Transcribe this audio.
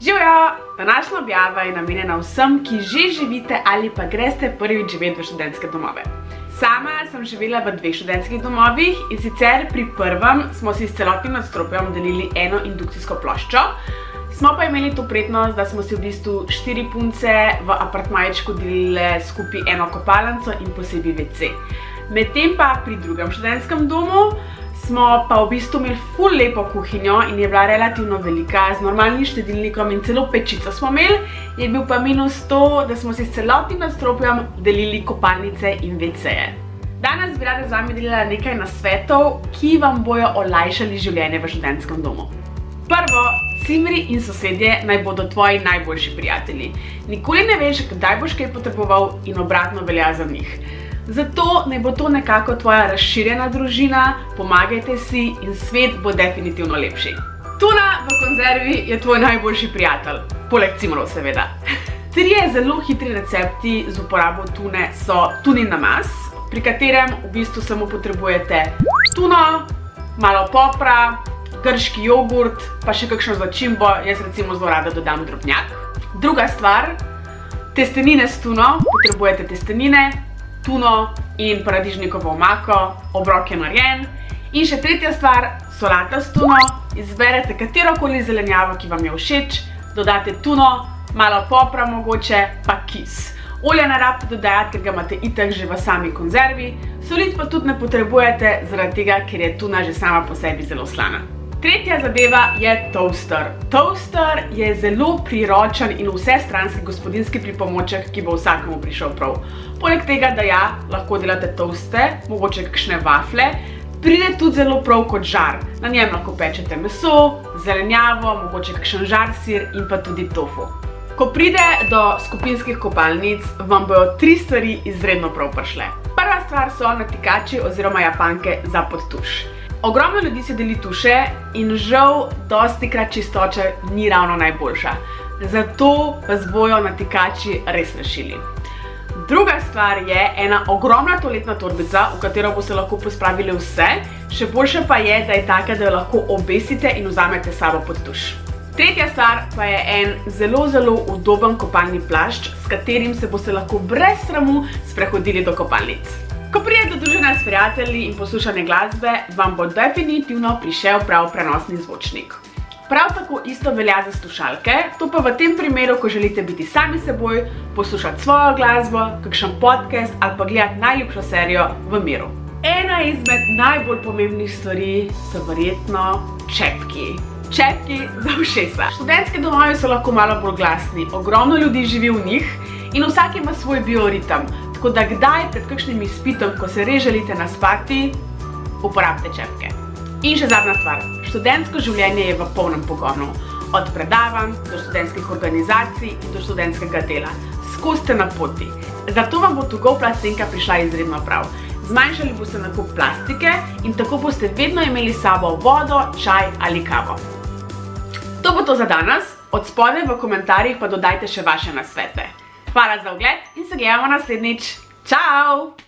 Živjo! Današnja objava je namenjena vsem, ki že živite ali pa greste prvič živeti v študentske domove. Sama sem živela v 2 študentskih domovih in sicer pri prvem smo si s celotnim nadstropjem delili eno indukcijsko ploščo. Smo pa imeli to prednost, da smo si v bistvu 4 punce v apartmajčku delile skupaj eno kopalnico in posebej WC. Medtem pa pri drugem študentskem domu smo pa v bistvu imeli ful lepo kuhinjo in je bila relativno velika, z normalnim štedilnikom in celo pečico smo imeli, je bil pa minus to, da smo si s celotnim nadstropjem delili kopalnice in WC-je. Danes bi rada z vami delila nekaj nasvetov, ki vam bojo olajšali življenje v študentskem domu. Prvo, cimri in sosedje naj bodo tvoji najboljši prijatelji. Nikoli ne veš, kdaj boš kaj potreboval in obratno velja za njih. Zato naj bo to nekako tvoja razširjena družina, pomagajte si in svet bo definitivno lepši. Tuna v konzervi je tvoj najboljši prijatelj, poleg cimrov seveda. 3 zelo hitri recepti z uporabo tune so tunin namaz, pri katerem v bistvu samo potrebujete tuno, malo popra, grški jogurt, pa še kakšno začimbo, jaz recimo zelo rada dodam drobnjak. Druga stvar, testenine s tuno, potrebujete testenine, tuno in paradižnikovo omako, obrok je narejen. In še tretja stvar, solata s tuno, izberete katerokoli zelenjavo, ki vam je všeč, dodate tuno, malo popra mogoče, pa kis. Olja ne rabite dodajati, ker ga imate itak že v sami konzervi, soliti pa tudi ne potrebujete, zaradi tega, ker je tuna že sama po sebi zelo slana. Tretja zadeva je toaster. Toaster je zelo priročen in vsestranski gospodinjski pripomoček, ki bo vsakemu prišel prav. Poleg tega, da lahko delate toaste, mogoče kakšne vafle, pride tudi zelo prav kot žar. Na njem lahko pečete meso, zelenjavo, mogoče kakšen žar sir in pa tudi tofu. Ko pride do skupinskih kopalnic, vam bojo 3 stvari izredno prav prišle. Prva stvar so natikači oziroma japanke za podtuš. Ogromno ljudi si deli tuše in žal dostikrat čistoča ni ravno najboljša. Zato vas bojo natikači res rešili. Druga stvar je ena ogromna toaletna torbica, v katero boste lahko pospravili vse, še boljše pa je, da je taka, da jo lahko obesite in vzamete s sabo pod tuš. Tretja stvar pa je en zelo udoben kopalni plašč, s katerim se boste lahko brez sramu sprehodili do kopalnic. Ko pride do druženja s prijatelji in poslušanje glasbe, vam bo definitivno prišel prav prenosni zvočnik. Prav tako isto velja za slušalke, to pa v tem primeru, ko želite biti sami seboj, poslušati svojo glasbo, kakšen podcast ali pa gledati najljubšo serijo v miru. Ena izmed najbolj pomembnih stvari so verjetno čepki. Čepki za ušesa. Študentske domovi so lahko malo bolj glasni, ogromno ljudi živi v njih in vsak ima svoj bioritem. Tako da kdaj pred kakšnim izpitom, ko se res želite naspati, uporabite čepke. In še zadnja stvar, študentsko življenje je v polnem pogonu. Od predavanj do študentskih organizacij in do študentskega dela. Skozi ste na poti. Zato vam bo to-go plastenka prišla izredno prav. Zmanjšali boste nakup plastike in tako boste vedno imeli s sabo vodo, čaj ali kavo. To bo to za danes, od spodaj v komentarjih pa dodajte še vaše nasvete. Hvala za ogled in se gledamo naslednjič. Čau!